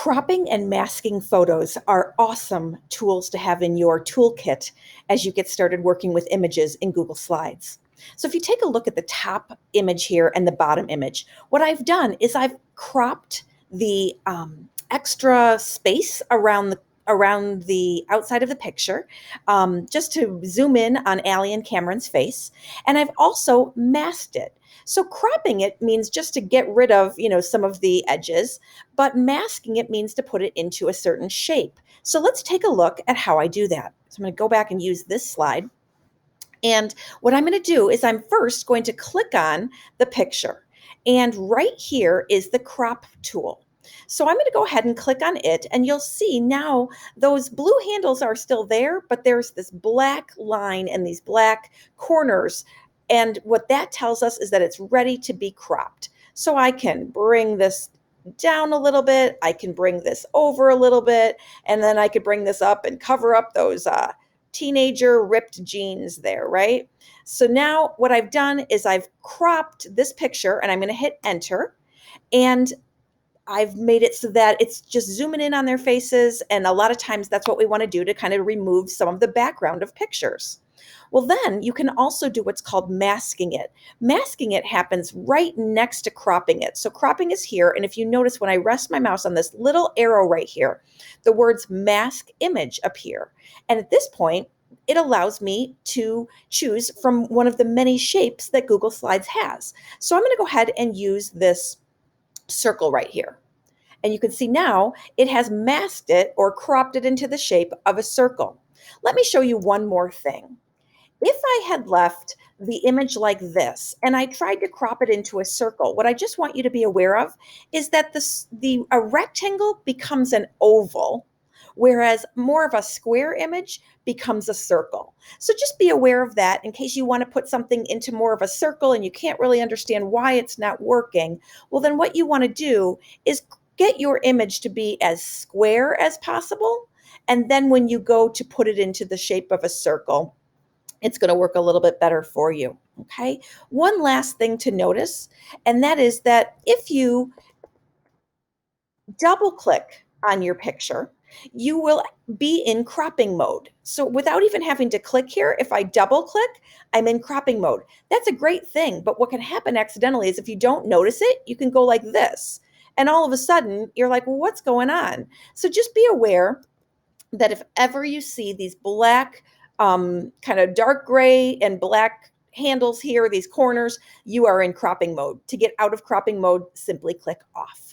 Cropping and masking photos are awesome tools to have in your toolkit as you get started working with images in Google Slides. So if you take a look at the top image here and the bottom image, what I've done is I've cropped the extra space around the outside of the picture, just to zoom in on Allie and Cameron's face. And I've also masked it. So cropping it means just to get rid of, some of the edges, but masking it means to put it into a certain shape. So let's take a look at how I do that. So I'm going to go back and use this slide. And what I'm going to do is I'm first going to click on the picture. And right here is the crop tool. So I'm going to go ahead and click on it, and you'll see now those blue handles are still there, but there's this black line and these black corners. And what that tells us is that it's ready to be cropped. So I can bring this down a little bit, I can bring this over a little bit, and then I could bring this up and cover up those teenager ripped jeans there, right? So now what I've done is I've cropped this picture, and I'm going to hit enter, and I've made it so that it's just zooming in on their faces. And a lot of times that's what we want to do to kind of remove some of the background of pictures. Well, then you can also do what's called masking it. Masking it happens right next to cropping it. So cropping is here. And if you notice, when I rest my mouse on this little arrow right here, the words mask image appear. And at this point, it allows me to choose from one of the many shapes that Google Slides has. So I'm going to go ahead and use this circle right here. And you can see now it has masked it or cropped it into the shape of a circle. Let me show you one more thing. If I had left the image like this and I tried to crop it into a circle, what I just want you to be aware of is that a rectangle becomes an oval, whereas more of a square image becomes a circle. So just be aware of that in case you want to put something into more of a circle and you can't really understand why it's not working. Well, then what you want to do is get your image to be as square as possible. And then when you go to put it into the shape of a circle, it's going to work a little bit better for you. Okay. One last thing to notice, and that is that if you double click on your picture, you will be in cropping mode. So without even having to click here, if I double click, I'm in cropping mode. That's a great thing. But what can happen accidentally is if you don't notice it, you can go like this. And all of a sudden you're like, well, what's going on? So just be aware that if ever you see these black, kind of dark gray and black handles here, these corners, you are in cropping mode. To get out of cropping mode, simply click off.